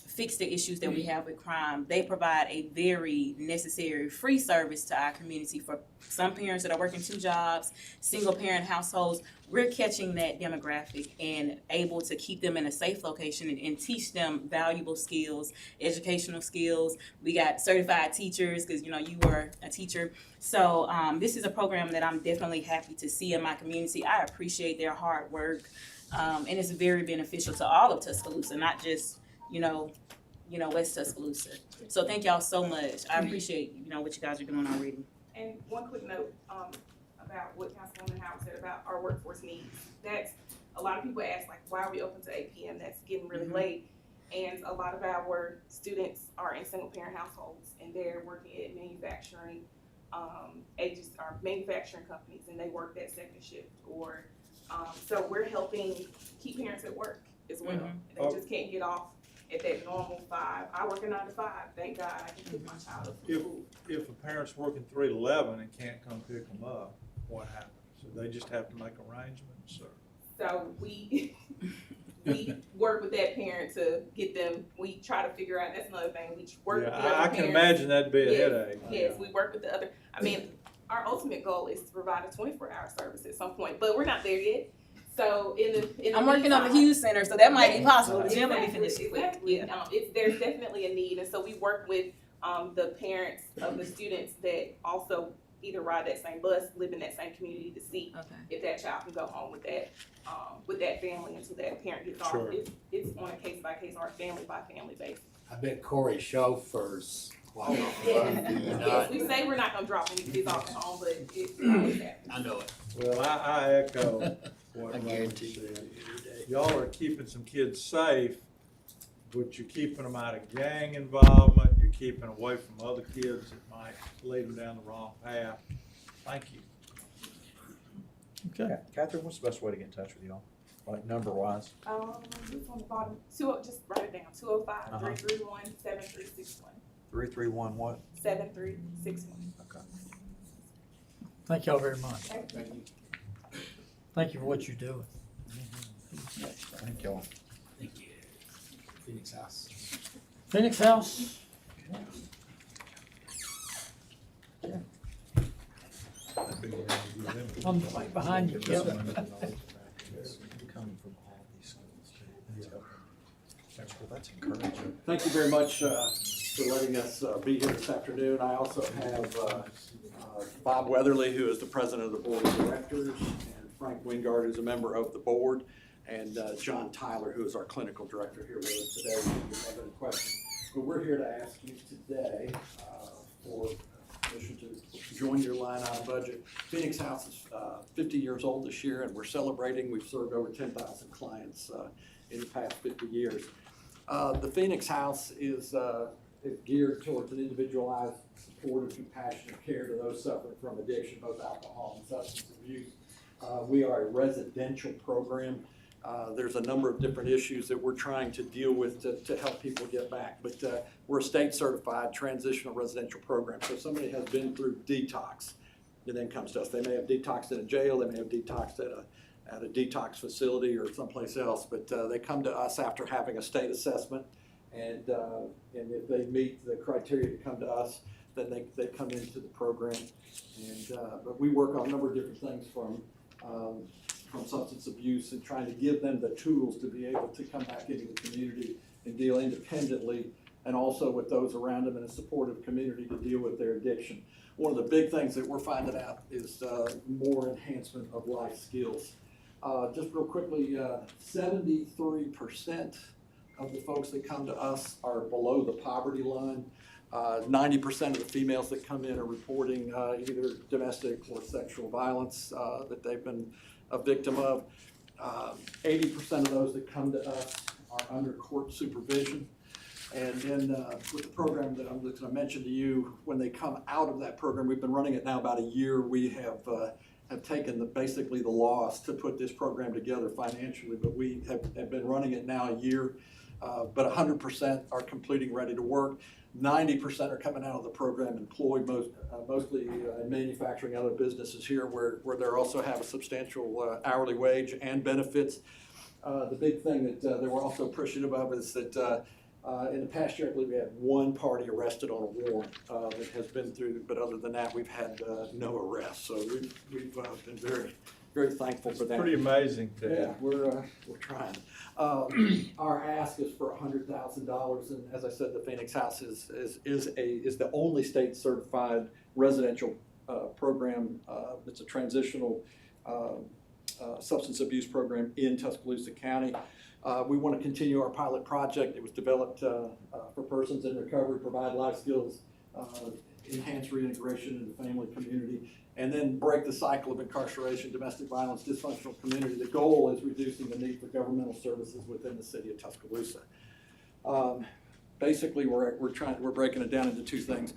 fix the issues that we have with crime. They provide a very necessary free service to our community for some parents that are working 2 jobs, single parent households. We're catching that demographic and able to keep them in a safe location and teach them valuable skills, educational skills. We got certified teachers because you were a teacher. So this is a program that I'm definitely happy to see in my community. I appreciate their hard work, and it's very beneficial to all of Tuscaloosa, not just West Tuscaloosa. So thank y'all so much. I appreciate what you guys are doing already. And one quick note, about what Councilwoman Howard said about our workforce needs. That's, a lot of people ask, like, why are we open to 8 p.m.? That's getting really late. And a lot of our students are in single parent households, and they're working at manufacturing manufacturing companies, and they work that second shift. Or so we're helping keep parents at work as well. They just can't get off at that normal 5. I work a 9 to 5, thank God I can pick my child up from If, school. if a parent's working 3 to 11 and can't come pick them up, what happens? So they just have to make arrangements, or? So we work with that parent to get them, we try to figure out, that's another thing, we work with the other Yeah, I parents. can imagine that'd be a Yes, headache. Yes, we work with the other, I mean, our ultimate goal is to provide a 24-hour service at some point, but we're not there yet. So in the I'm working on the meantime- Hughes Center, so that might be possible. The gym will be finished quick. Exactly. Yeah. There's definitely a need, and so we work with, the parents of the students that also either ride that same bus, live in that same community to see Okay. if that child can go home with that family until that parent gets off. Sure. It's on a case-by-case or a family-by-family basis. I bet Corey chauffeurs. Wow. Yes, we say we're not gonna drop any kids off at home, but it's always happening. I know it. Well, I echo what I Ron guarantee said. you. Y'all are keeping some kids safe, but you're keeping them out of gang involvement, you're keeping away from other kids that might lead them down the wrong path. Thank you. Okay. Catherine, what's the best way to get in touch with y'all, like number-wise? It's on the bottom, just write it down, 205-331-7361, 331 what? 7361. Okay. Thank y'all very much. Thank you. Thank you for what you're doing. Thank y'all. Thank you. Phoenix House. Phoenix House. I'm right behind you, Kip. Coming from all these schools. Well, that's encouraging. Thank you very much for letting us be here this afternoon. I also have Bob Weatherly, who is the president of the board of directors, and Frank Wingard, who's a member of the board, and John Tyler, who is our clinical director, here with us today. If you have any questions. But we're here to ask you today for permission to join your line item budget. Phoenix House is 50 years old this year, and we're celebrating. We've served over 10,000 clients in the past 50 years. The Phoenix House is geared towards an individualized, supportive, compassionate care to those suffering from addiction, both alcohol and substance abuse. We are a residential program. There's a number of different issues that we're trying to deal with to help people get back. But we're a state-certified transitional residential program. So if somebody has been through detox, and then comes to us. They may have detoxed in a jail, they may have detoxed at a detox facility or someplace else, but they come to us after having a state assessment, and if they meet the criteria to come to us, then they come into the program. And but we work on a number of different things from substance abuse and trying to give them the tools to be able to come back into the community and deal independently, and also with those around them in a supportive community to deal with their addiction. One of the big things that we're finding out is more enhancement of life skills. Just real quickly, 73% of the folks that come to us are below the poverty line. 90% of the females that come in are reporting either domestic or sexual violence that they've been a victim of. 80% of those that come to us are under court supervision. And then with the program that I'm going to mention to you, when they come out of that program, we've been running it now about a year. We have taken basically the loss to put this program together financially, but we have been running it now a year. But 100% are completing ready to work. 90% are coming out of the program employed, mostly in manufacturing, other businesses here where they also have a substantial hourly wage and benefits. The big thing that we're also appreciative of is that in the past year, I believe we had one party arrested on a warrant that has been through, but other than that, we've had no arrests. So we've been very, very thankful for that. Pretty amazing, Ted. Yeah, we're trying. Our ask is for $100,000, and as I said, the Phoenix House is the only state-certified residential program. It's a transitional substance abuse program in Tuscaloosa County. We want to continue our pilot project. It was developed for persons in recovery, provide life skills, enhance reintegration in the family community, and then break the cycle of incarceration, domestic violence, dysfunctional community. The goal is reducing the need for governmental services within the city of Tuscaloosa. Basically, we're breaking it down into two things.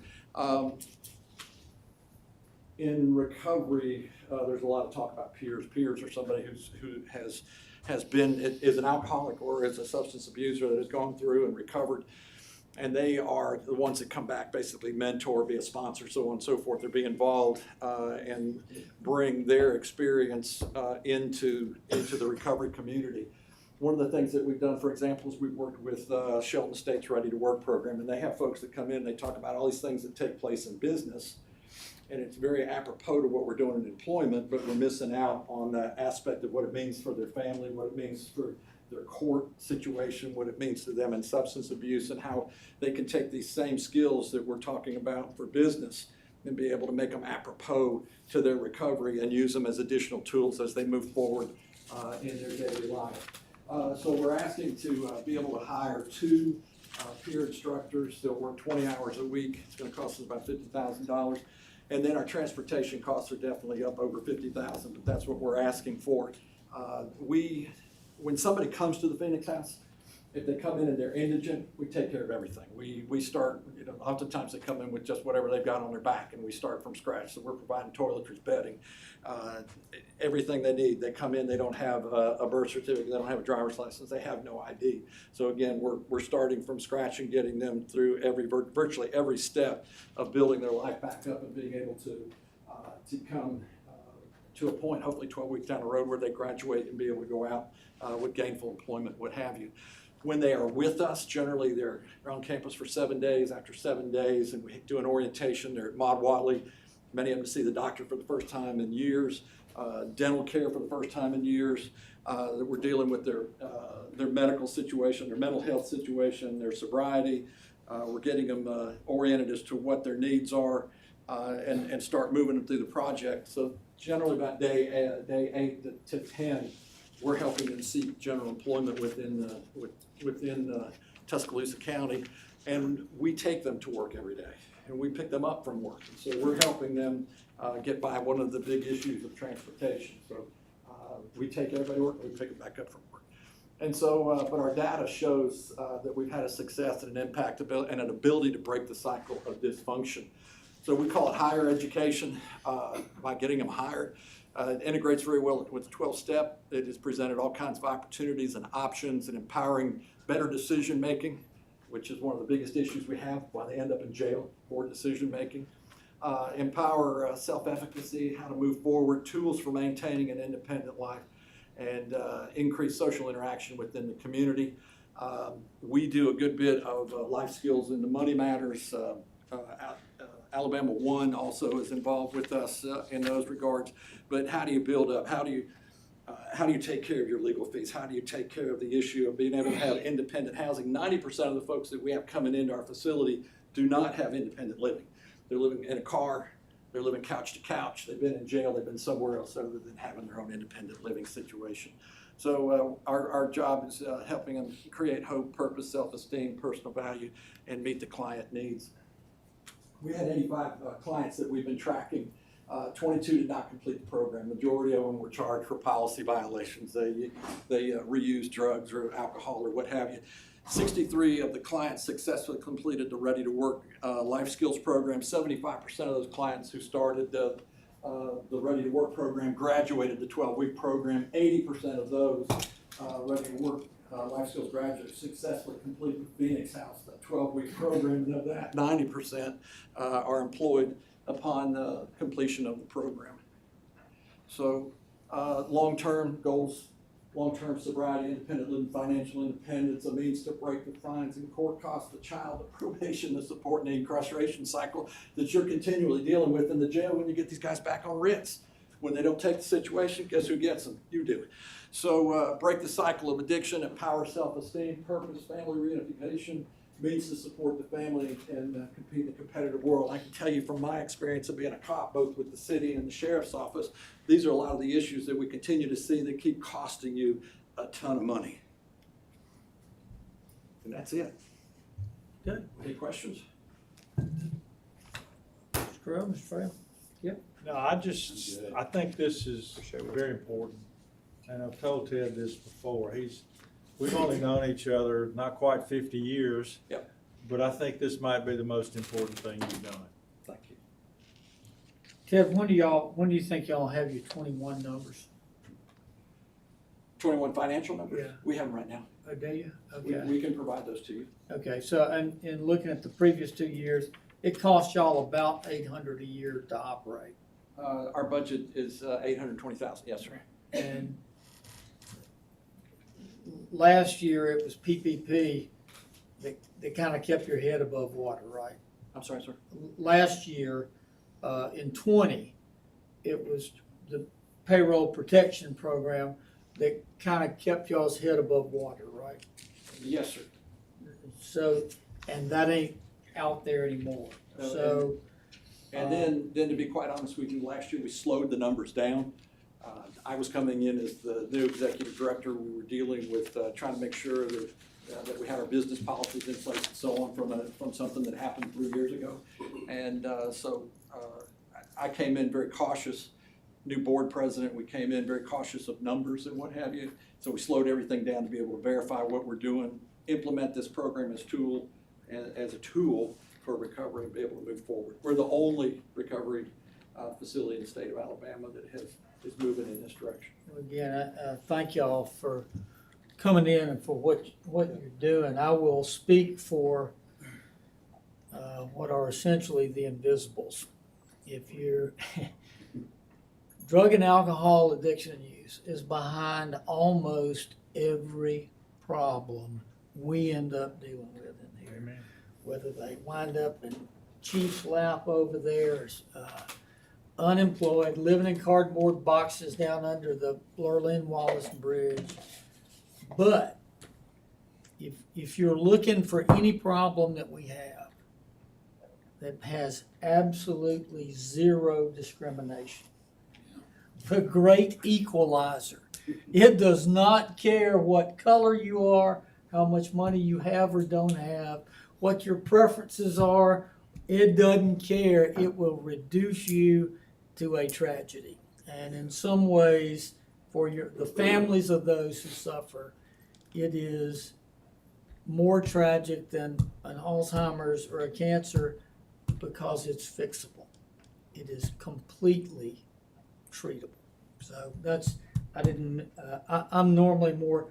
In recovery, there's a lot of talk about peers. Peers are somebody who has is an alcoholic or is a substance abuser that has gone through and recovered. And they are the ones that come back, basically mentor, be a sponsor, so on and so forth. They're being involved and bring their experience into the recovery community. One of the things that we've done, for example, is we've worked with Shelton State's Ready to Work program, and they have folks that come in, they talk about all these things that take place in business, and it's very apropos to what we're doing in employment, but we're missing out on the aspect of what it means for their family, what it means for their court situation, what it means to them in substance abuse, and how they can take these same skills that we're talking about for business and be able to make them apropos to their recovery and use them as additional tools as they move forward in their daily life. So we're asking to be able to hire 2 peer instructors. They'll work 20 hours a week. It's going to cost us about $50,000. And then our transportation costs are definitely up over $50,000, but that's what we're asking for. When somebody comes to the Phoenix House, if they come in and they're indigent, we take care of everything. We start, oftentimes they come in with just whatever they've got on their back, and we start from scratch. So we're providing toiletries, bedding, everything they need. They come in, they don't have a birth certificate, they don't have a driver's license, they have no ID. So again, we're starting from scratch and getting them through virtually every step of building their life back up and being able to come to a point, hopefully 12 weeks down the road, where they graduate and be able to go out with gainful employment, what have you. When they are with us, generally they're on campus for 7 days. After 7 days, and we do an orientation, they're at Maud Watley. Many of them see the doctor for the first time in years, dental care for the first time in years. We're dealing with their medical situation, their mental health situation, their sobriety. We're getting them oriented as to what their needs are and start moving them through the project. So generally about day 8 to 10, we're helping them seek general employment within Tuscaloosa County, and we take them to work every day, and we pick them up from work. And so we're helping them get by one of the big issues of transportation. So we take everybody to work, and we pick them back up from work. And so, but our data shows that we've had a success and an impact and an ability to break the cycle of dysfunction. So we call it higher education by getting them hired. It integrates very well with the 12-step. It has presented all kinds of opportunities and options and empowering better decision-making, which is one of the biggest issues we have, why they end up in jail, poor decision-making. Empower self-efficacy, how to move forward, tools for maintaining an independent life, and increase social interaction within the community. We do a good bit of life skills in the money matters. Alabama One also is involved with us in those regards. But how do you build up? How do you take care of your legal fees? How do you take care of the issue of being able to have independent housing? 90% of the folks that we have coming into our facility do not have independent living. They're living in a car. They're living couch to couch. They've been in jail. They've been somewhere else other than having their own independent living situation. So our job is helping them create hope, purpose, self-esteem, personal value, and meet the client needs. We had 85 clients that we've been tracking. 22 did not complete the program. Majority of them were charged for policy violations. They reused drugs or alcohol or what have you. 63 of the clients successfully completed the Ready to Work life skills program. 75% of those clients who started the Ready to Work program graduated the 12-week program. 80% of those Ready to Work life skills graduates successfully completed the Phoenix House, the 12-week program, and of that, 90% are employed upon the completion of the program. So long-term goals, long-term sobriety, independent living, financial independence, a means to break the fines and court costs, the child, the probation, the support and the incarceration cycle that you're continually dealing with in the jail when you get these guys back on writs. When they don't take the situation, guess who gets them? You do. So break the cycle of addiction, empower self-esteem, purpose, family reunification, means to support the family and compete in a competitive world. I can tell you from my experience of being a cop, both with the city and the sheriff's office, these are a lot of the issues that we continue to see that keep costing you a ton of money. And that's it. Good. Any questions? Mr. Crowe, Mr. Frail? No, I think this is very important, and I've told Ted this before. We've only known each other not quite 50 years. Yep. But I think this might be the most important thing you've done. Thank you. Ted, when do you think y'all have your 21 numbers? 21 financial numbers? Yeah. We have them right now. Oh, do you? We, Okay. we can provide those to you. Okay, so, and in looking at the previous 2 years, it cost y'all about $800 a year to operate. Our budget is 820,000, yes, sir. And last year, it was PPP that kind of kept your head above water, right? I'm sorry, sir. Last year, in 20, it was the payroll protection program that kind of kept y'all's head above water, right? Yes, sir. So, and that ain't out there anymore. No, So, And then to be quite honest with you, last year we slowed the numbers down. I was coming in as the new executive director. We were dealing with trying to make sure that we had our business policies in place and so on from something that happened 3 years ago. And so I came in very cautious. New board president, we came in very cautious of numbers and what have you. So we slowed everything down to be able to verify what we're doing, implement this program as a tool for recovery and be able to move forward. We're the only recovery facility in the state of Alabama that is moving in this direction. again, I thank y'all for coming in and for what you're doing. I will speak for what are essentially the invisibles. If you're drug and alcohol addiction and use is behind almost every problem we end up dealing with in here. Amen. Whether they wind up in Chief's lap over there, unemployed, living in cardboard boxes down under the Lurleen-Wallace Bridge. But if you're looking for any problem that we have that has absolutely zero discrimination, the great equalizer, it does not care what color you are, how much money you have or don't have, what your preferences are, it doesn't care. It will reduce you to a tragedy. And in some ways, for the families of those who suffer, it is more tragic than an Alzheimer's or a cancer because it's fixable. It is completely treatable. So I'm normally more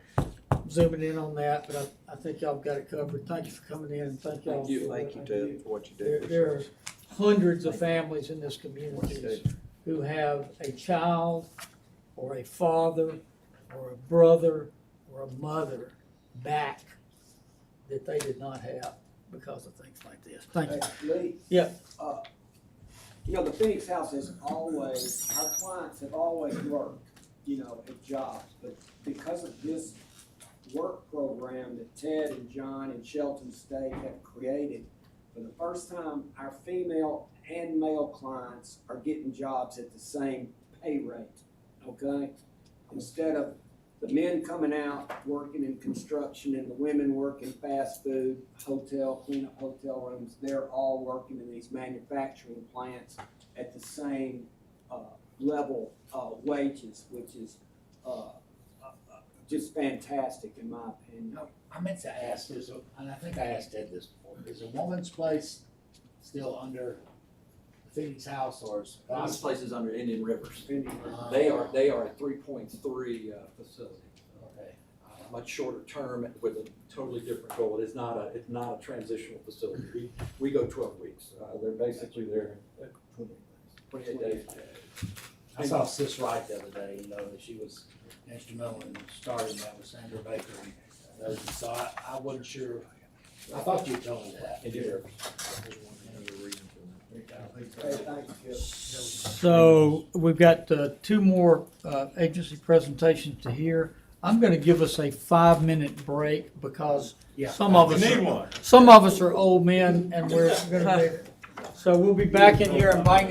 zooming in on that, but I think y'all got it covered. Thank you for coming in, and thank y'all. Thank you, Ted, for what you do. There are hundreds of families in this community who have a child or a father or a brother or a mother back that they did not have because of things like this. Thank you. Hey, Lee? Yeah. The Phoenix House has always, our clients have always worked, at jobs, but because of this work program that Ted and John and Shelton State have created, for the first time, our female and male clients are getting jobs at the same pay rate, okay? Instead of the men coming out working in construction and the women working fast food, clean up hotel rooms, they're all working in these manufacturing plants at the same level wages, which is just fantastic in my opinion. I meant to ask this, and I think I asked Ed this before, is a woman's place still under the Phoenix House, or is? This place is under Indian Rivers. Uh, They are a 3.3 facility. Okay. Much shorter term with a totally different goal. It's not a transitional facility. We go 12 weeks. They're basically there 28 days. I saw Sis Wright the other day, that she was instrumental in starting that with Sandra Baker. And so I wasn't sure, I thought you told me that. Indian Rivers. Hey, thanks, Kip. So we've got 2 more agency presentations to hear. I'm going to give us a 5-minute break because Yeah. some of us are old men and we're going to be. So we'll be back in here inviting